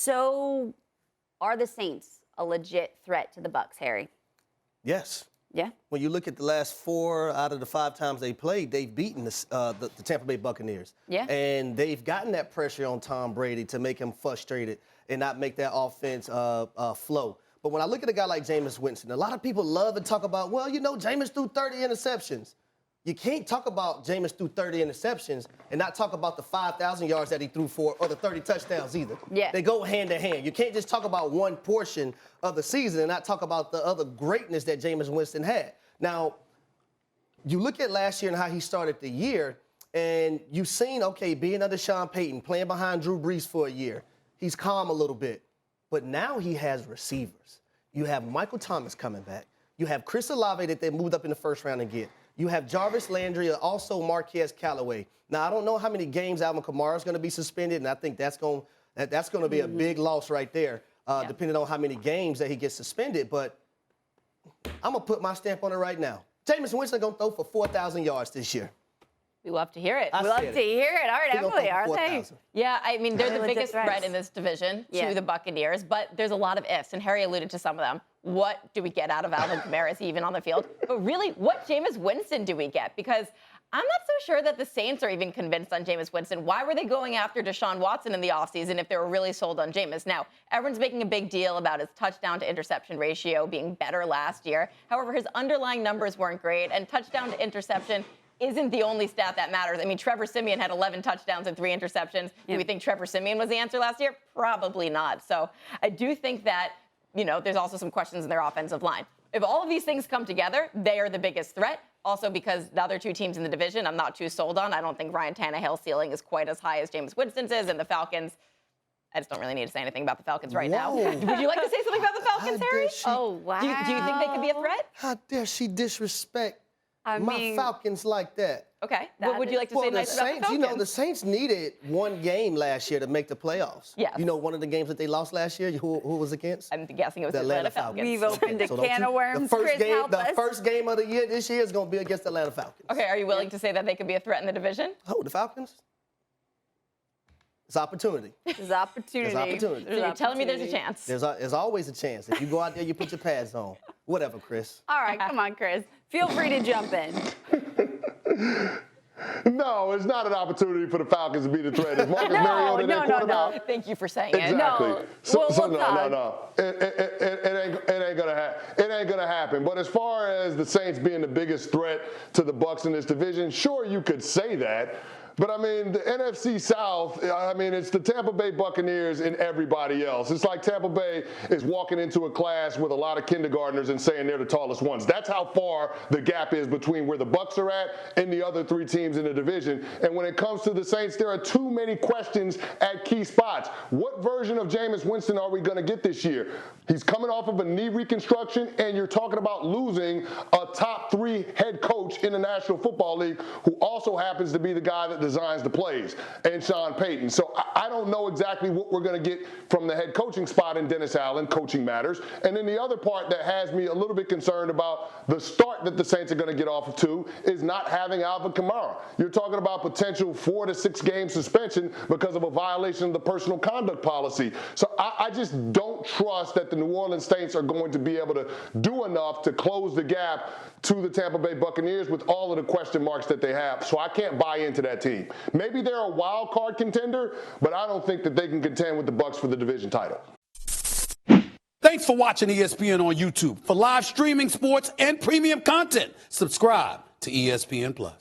So are the Saints a legit threat to the Bucs, Harry? Yes. Yeah. When you look at the last 4 out of the 5 times they played, they've beaten the Tampa Bay Buccaneers. Yeah. And they've gotten that pressure on Tom Brady to make him frustrated and not make that offense flow. But when I look at a guy like Jameis Winston, a lot of people love to talk about, well, you know, Jameis threw 30 interceptions. You can't talk about Jameis threw 30 interceptions and not talk about the 5,000 yards that he threw for or the 30 touchdowns either. Yeah. They go hand in hand. You can't just talk about one portion of the season and not talk about the other greatness that Jameis Winston had. Now, you look at last year and how he started the year, and you've seen, okay, being under Sean Payton, playing behind Drew Brees for a year, he's calm a little bit. But now he has receivers. You have Michael Thomas coming back. You have Chris Olave that they moved up in the first round to get. You have Jarvis Landry, also Marquez Callaway. Now, I don't know how many games Alvin Kamara is going to be suspended, and I think that's going to be a big loss right there, depending on how many games that he gets suspended. But I'm going to put my stamp on it right now. Jameis Winston going to throw for 4,000 yards this year. We love to hear it. I We love said to it. hear it. All right, He gonna Emily, throw are for they? 4,000. Yeah, I mean, they're the legit biggest threats. threat in this division Yeah. to the Buccaneers, but there's a lot of ifs, and Harry alluded to some of them. What do we get out of Alvin Kamara? Is he even on the field? But really, what Jameis Winston do we get? Because I'm not so sure that the Saints are even convinced on Jameis Winston. Why were they going after Deshaun Watson in the offseason if they were really sold on Jameis? Now, everyone's making a big deal about his touchdown to interception ratio being better last year. However, his underlying numbers weren't great, and touchdown to interception isn't the only stat that matters. I mean, Trevor Siemian had 11 touchdowns and 3 interceptions. Do we think Trevor Siemian was the answer last year? Probably not. So I do think that, you know, there's also some questions in their offensive line. If all of these things come together, they are the biggest threat. Also, because the other 2 teams in the division, I'm not too sold on. I don't think Ryan Tannehill's ceiling is quite as high as Jameis Winston's is, and the Falcons. I just don't really need to say anything about the Falcons right now. Whoa. Would you like to say something about the Falcons, How Harry? dare she- Oh, wow. Do you think they could be a threat? How dare she disrespect I my mean, Falcons like that? Okay. What would you like to say Well, the nice about the Saints, Falcons? you know, the Saints needed one game last year to make the playoffs. Yes. You know, one of the games that they lost last year, who was against? I'm guessing it was The the Atlanta Atlanta Falcons. We've opened a So can don't of worms. The first Chris, game, help the us. first game of the year this year is going to be against the Atlanta Falcons. Okay, are you willing to say that they could be a threat in the division? Oh, the Falcons? It's opportunity. There's opportunity. There's opportunity. So you're telling me there's a chance. There's always a chance. If you go out there, you put your pads on. Whatever, Chris. All right, come on, Chris. Feel free to jump in. No, it's not an opportunity for the Falcons to be the threat. Is Marcus Mariota their quarterback? Thank you for saying it. Exactly. No. So, Well, no. It ain't gonna happen. But as far as the Saints being the biggest threat to the Bucs in this division, sure you could say that. But, I mean, the NFC South, I mean, it's the Tampa Bay Buccaneers and everybody else. It's like Tampa Bay is walking into a class with a lot of kindergartners and saying they're the tallest ones. That's how far the gap is between where the Bucs are at and the other 3 teams in the division. And when it comes to the Saints, there are too many questions at key spots. What version of Jameis Winston are we going to get this year? He's coming off of a knee reconstruction, and you're talking about losing a top 3 head coach in the National Football League who also happens to be the guy that designs the plays, and Sean Payton. So I don't know exactly what we're going to get from the head coaching spot in Dennis Allen. Coaching matters. And then the other part that has me a little bit concerned about the start that the Saints are going to get off to is not having Alvin Kamara. You're talking about potential 4 to 6 game suspension because of a violation of the personal conduct policy. So I just don't trust that the New Orleans Saints are going to be able to do enough to close the gap to the Tampa Bay Buccaneers with all of the question marks that they have. So I can't buy into that team. Maybe they're a wild card contender, but I don't think that they can contend with the Bucs for the division title. Thanks for watching ESPN on YouTube. For live streaming sports and premium content, subscribe to ESPN+.